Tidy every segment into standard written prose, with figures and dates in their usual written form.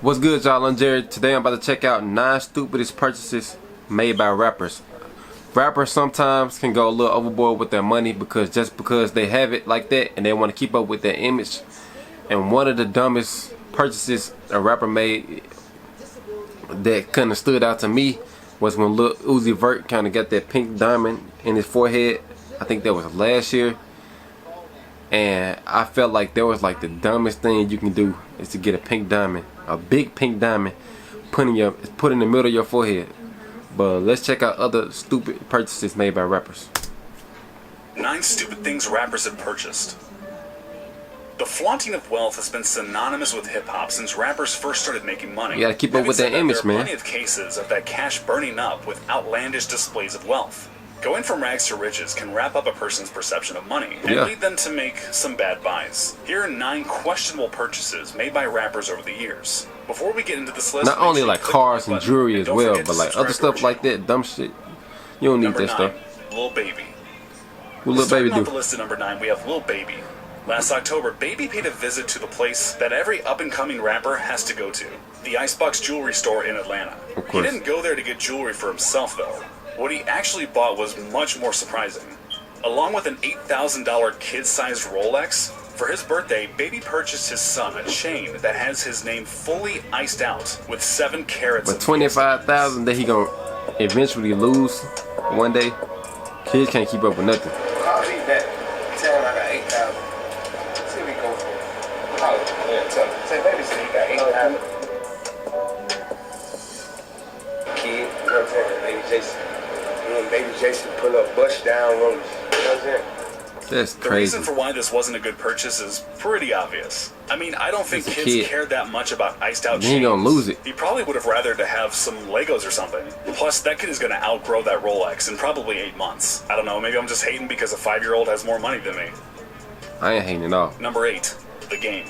What's good, y'all? I'm Jared. Today I'm about to check out 9 stupidest purchases made by rappers. Rappers sometimes can go a little overboard with their money just because they have it like that and they want to keep up with their image. And one of the dumbest purchases a rapper made that kind of stood out to me was when Lil Uzi Vert kind of got that pink diamond in his forehead. I think that was last year. And I felt like that was like the dumbest thing you can do is to get a pink diamond, a big pink diamond, put in the middle of your forehead. But let's check out other stupid purchases made by rappers. 9 stupid things rappers have purchased. The flaunting of wealth has been synonymous with hip-hop since rappers first started making money. You gotta keep up with that image, man. There are plenty of cases of that cash burning up with outlandish displays of wealth. Going from rags to riches can wrap up a person's perception of money and lead them to make some bad buys. Here are 9 questionable purchases made by rappers over the years. Before we get into this list, not only like cars and jewelry as well, but like other stuff like that, dumb shit. You don't need that stuff. Lil Baby. What Lil Baby do? On the list at number 9, we have Lil Baby. Last October, Baby paid a visit to the place that every up-and-coming rapper has to go to, the Icebox jewelry store in Atlanta. He didn't go there to get jewelry for himself, though. What he actually bought was much more surprising. Along with an $8,000 kid-sized Rolex, for his birthday, Baby purchased his son a chain that has his name fully iced out with 7 carats. But $25,000 that he gonna eventually lose one day. Kids can't keep up with nothing. I'll leave that. Tell him I got 8,000. See what we go for. Tell him. Say, Baby said he got 8,000. Kid, you know what I'm saying? Baby Jason. Baby Jason pull up, bust down rollers. You know what I'm saying? That's crazy. The reason for why this wasn't a good purchase is pretty obvious. I mean, I don't think kids cared that much about iced out chains. He ain't gonna lose it. He probably would have rather to have some Legos or something. Plus, that kid is gonna outgrow that Rolex in probably 8 months. I don't know, maybe I'm just hating because a 5-year-old has more money than me. I ain't hating at all. Number 8, the game.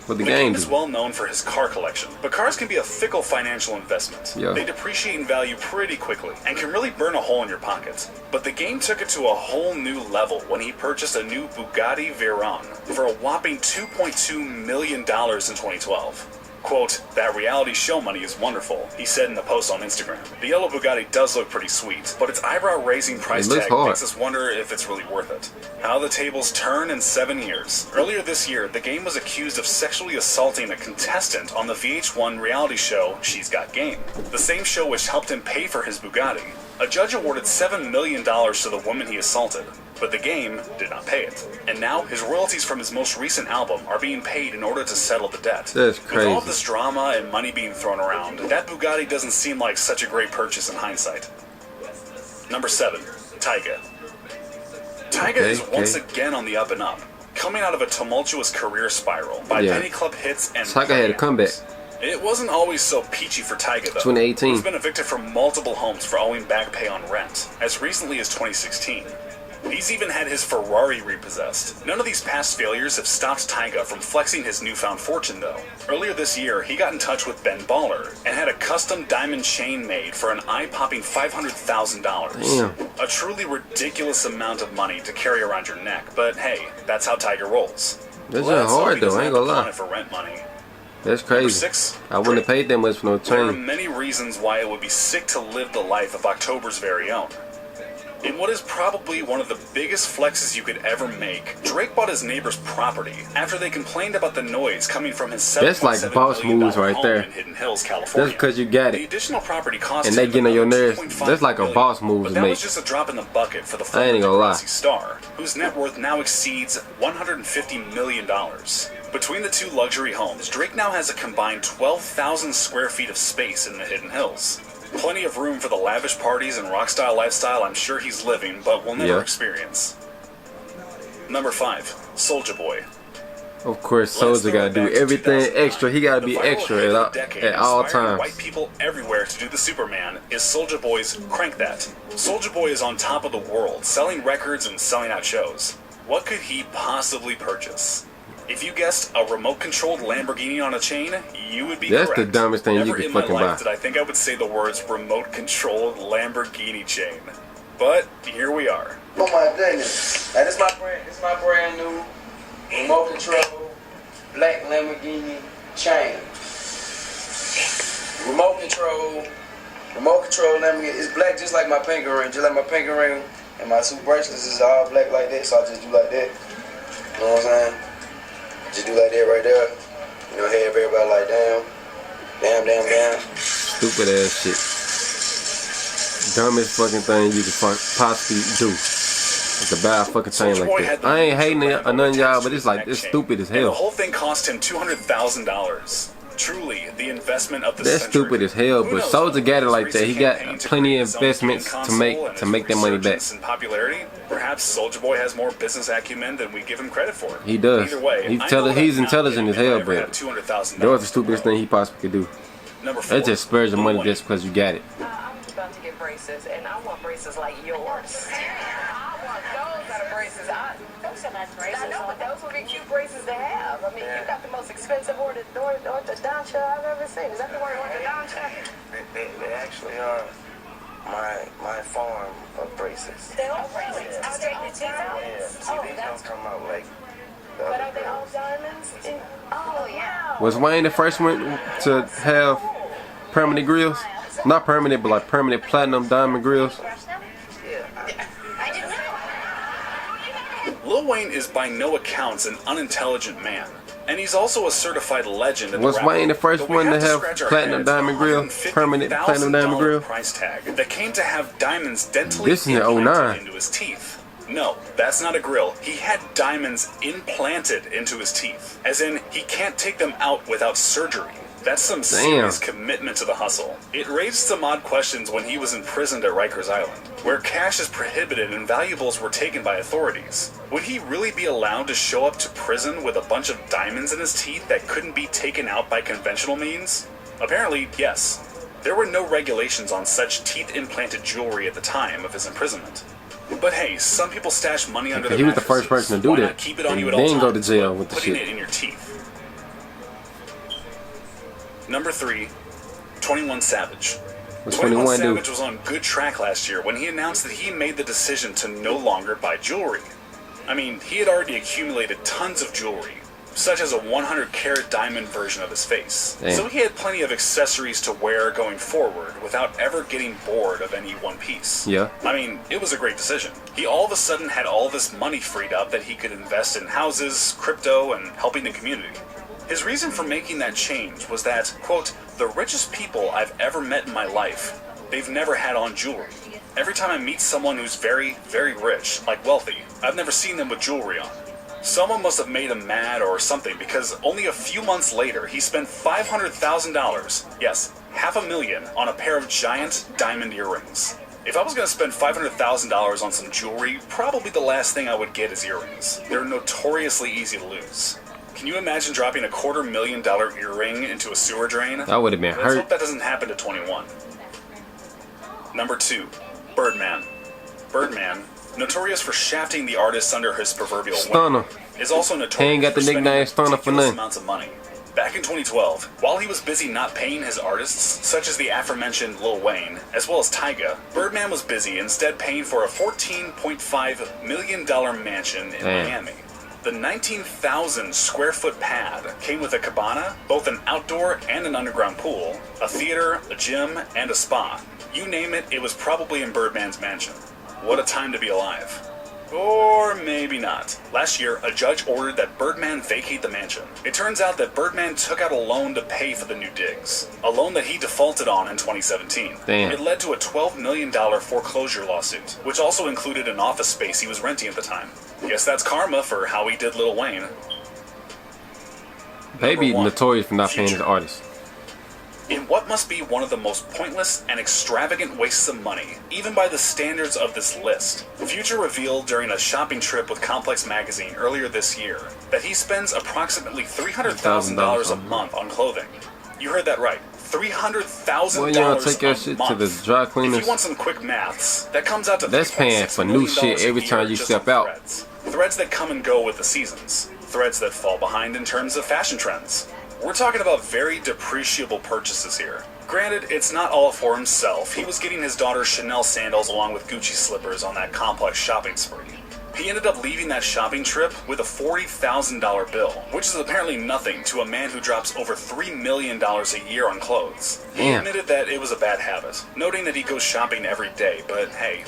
What the game is well known for his car collection, but cars can be a fickle financial investment. They depreciate in value pretty quickly and can really burn a hole in your pocket. But the game took it to a whole new level when he purchased a new Bugatti Veyron for a whopping $2.2 million in 2012. Quote, "That reality show money is wonderful," he said in the post on Instagram. The yellow Bugatti does look pretty sweet, but its eyebrow-raising price tag makes us wonder if it's really worth it. How the tables turn in 7 years. Earlier this year, the game was accused of sexually assaulting a contestant on the VH1 reality show She's Got Game, the same show which helped him pay for his Bugatti. A judge awarded $7 million to the woman he assaulted, but the game did not pay it. And now his royalties from his most recent album are being paid in order to settle the debt. That's crazy. With all this drama and money being thrown around, that Bugatti doesn't seem like such a great purchase in hindsight. Number 7, Tyga. Tyga is once again on the up and up, coming out of a tumultuous career spiral by penny club hits and Tyga had a comeback. It wasn't always so peachy for Tyga, though. 2018. He's been evicted from multiple homes for owing back pay on rent, as recently as 2016. He's even had his Ferrari repossessed. None of these past failures have stopped Tyga from flexing his newfound fortune, though. Earlier this year, he got in touch with Ben Baller and had a custom diamond chain made for an eye-popping $500,000. A truly ridiculous amount of money to carry around your neck, but hey, that's how Tyga rolls. That's not hard, though. I ain't gonna lie. For rent money. That's crazy. Number 6, I wouldn't have paid that much for no chain. There are many reasons why it would be sick to live the life of October's very own. In what is probably one of the biggest flexes you could ever make, Drake bought his neighbor's property after they complained about the noise coming from his $7.7 That's like boss moves right there. in Hidden Hills, California. That's because you got The it. additional property cost And they getting on your nerves. That's like a boss move to that make. was just a drop in the bucket for the I ain't gonna lie. star, whose net worth now exceeds $150 million. Between the 2 luxury homes, Drake now has a combined 12,000 square feet of space in the Hidden Hills. Plenty of room for the lavish parties and rock-style lifestyle I'm sure he's living, but will never experience. Number 5, Soulja Boy. Of course, Soulja gotta do everything extra. He gotta be extra at all times. White people everywhere to do the Superman is Soulja Boy's Crank That. Soulja Boy is on top of the world, selling records and selling out shows. What could he possibly purchase? If you guessed a remote-controlled Lamborghini on a chain, you would be correct. That's the dumbest thing you could fucking buy. Never in my life did I think I would say the words remote-controlled Lamborghini chain. But here we are. Oh my goodness. Now, this is my brand new remote control black Lamborghini chain. Remote control. Remote control. It's black just like my pinky ring. Just like my pinky ring. And my two bracelets is all black like that. So I just do like that. You know what I'm saying? Just do like that right there. You know, have everybody like damn. Stupid ass shit. Dumbest fucking thing you could possibly do. It's a bad fucking thing like that. I ain't hating it or none of y'all, but it's like, it's stupid as hell. The whole thing cost him $200,000. Truly, the investment of the That's century. stupid as hell, but Soulja got it like that. He got plenty of investments to make that money back. In popularity, perhaps Soulja Boy has more business acumen than we give him credit for. He does. Either way, he's intelligent as hell, but that was the stupidest thing he possibly could do. Number 4. That just spurs your money just because you got it. I'm about to get braces, and I want braces like yours. I want those kind of braces. Those are nice braces. I know, but those would be cute braces to have. I mean, you got the most expensive orthodontia I've ever seen. Is that the word, orthodontia? They actually are my form of braces. They are braces. I'll straighten the teeth out. Yeah. See, these don't come out like the But other are they all diamonds? Oh, yeah. Was Wayne the first one to have permanent grills? Not permanent, but like permanent platinum diamond grills. Lil Wayne is by no accounts an unintelligent man. And he's also a certified legend in the Was rap Wayne the world. first But we one to have have scratch our platinum heads diamond for grill? $150,000 Permanent platinum diamond grill? price tag that came to have diamonds dentally This is in implanted 09. into his teeth. No, that's not a grill. He had diamonds implanted into his teeth. As in, he can't take them out without surgery. That's some serious commitment to the hustle. It raised some odd questions when he was imprisoned at Rikers Island, where cash is prohibited and valuables were taken by authorities. Would he really be allowed to show up to prison with a bunch of diamonds in his teeth that couldn't be taken out by conventional means? Apparently, yes. There were no regulations on such teeth-implanted jewelry at the time of his imprisonment. But hey, some people stash money under their He was the first mattresses. person to do Why that. not keep it on you And at all then go to times, jail but with the putting shit. it in your teeth. Number 3, 21 Savage. What's 21 21 do? Savage was on good track last year when he announced that he made the decision to no longer buy jewelry. I mean, he had already accumulated tons of jewelry, such as a 100-carat diamond version of his face. Damn. So he had plenty of accessories to wear going forward without ever getting bored of any one piece. Yeah. I mean, it was a great decision. He all of a sudden had all this money freed up that he could invest in houses, crypto, and helping the community. His reason for making that change was that, quote, the richest people I've ever met in my life, they've never had on jewelry. Every time I meet someone who's very, very rich, like wealthy, I've never seen them with jewelry on. Someone must have made him mad or something, because only a few months later, he spent $500,000, yes, $500,000 on a pair of giant diamond earrings. If I was going to spend $500,000 on some jewelry, probably the last thing I would get is earrings. They're notoriously easy to lose. Can you imagine dropping a $250,000 earring into a sewer drain? I would have been Let's hope hurt. that doesn't happen to 21. Number 2, Birdman. Birdman, notorious for shafting the artists under his proverbial Stunner. wing, is also notorious He ain't got the for spending nickname Stunner for ridiculous nothing. amounts of money. Back in 2012, while he was busy not paying his artists, such as the aforementioned Lil Wayne, as well as Tyga, Birdman was busy instead paying for a $14.5 million mansion in Miami. The 19,000 square foot pad came with a cabana, both an outdoor and an underground pool, a theater, a gym, and a spa. You name it, it was probably in Birdman's mansion. What a time to be alive. Or maybe not. Last year, a judge ordered that Birdman vacate the mansion. It turns out that Birdman took out a loan to pay for the new digs. A loan that he defaulted on in 2017. Damn. It led to a $12 million foreclosure lawsuit, which also included an office space he was renting at the time. Guess that's karma for how he did Lil Wayne. Baby Number 1, notorious for not paying his Future. artists. In what must be one of the most pointless and extravagant wastes of money, even by the standards of this list, Future revealed during a shopping trip with Complex Magazine earlier this year that he spends approximately $300,000 a month on clothing. You heard that right. $300,000 Well, you know, take your a shit month. to the dry If cleaners. you want some quick maths, that comes out to That's paying $3.6 for new million shit a every year time you just step on out. threads. Threads that come and go with the seasons. Threads that fall behind in terms of fashion trends. We're talking about very depreciable purchases here. Granted, it's not all for himself. He was getting his daughter Chanel sandals along with Gucci slippers on that Complex shopping spree. He ended up leaving that shopping trip with a $40,000 bill, which is apparently nothing to a man who drops over $3 million a year on clothes. He admitted that it was a bad habit, noting that he goes shopping every day, but hey,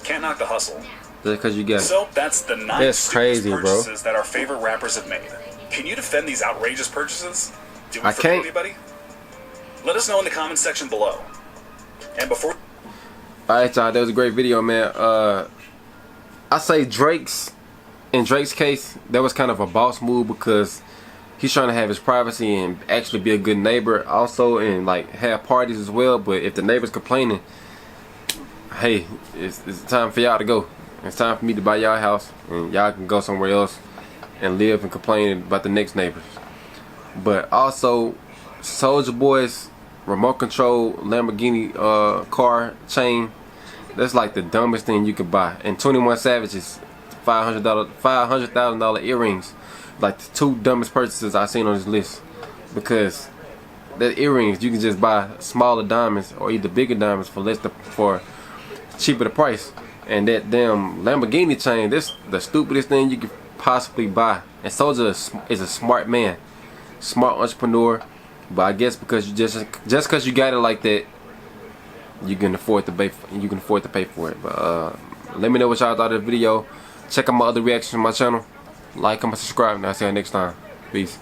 can't knock the hustle. Just because you got it. So that's the 9 That's stupidest crazy, purchases that our favorite rappers have made. Can you defend these outrageous purchases? Did we I forget can't. anybody? Let us know in the comments section below. And before... Alright, y'all, that was a great video, man. I say in Drake's case, that was kind of a boss move because he's trying to have his privacy and actually be a good neighbor also, and like have parties as well. But if the neighbor's complaining, hey, it's time for y'all to go. It's time for me to buy y'all a house and y'all can go somewhere else and live and complain about the next neighbors. But also, Soulja Boy's remote control Lamborghini car chain, that's like the dumbest thing you could buy. And 21 Savage's $500,000 earrings, like the 2 dumbest purchases I've seen on this list. Because the earrings, you can just buy smaller diamonds or either bigger diamonds for cheaper the price. And that damn Lamborghini chain, this the stupidest thing you could possibly buy. And Soulja is a smart man, smart entrepreneur. But I guess because you just because you got it like that, you can afford to pay for it. But let me know what y'all thought of the video. Check out my other reactions on my channel. Like, comment, subscribe, and I'll see you next time. Peace.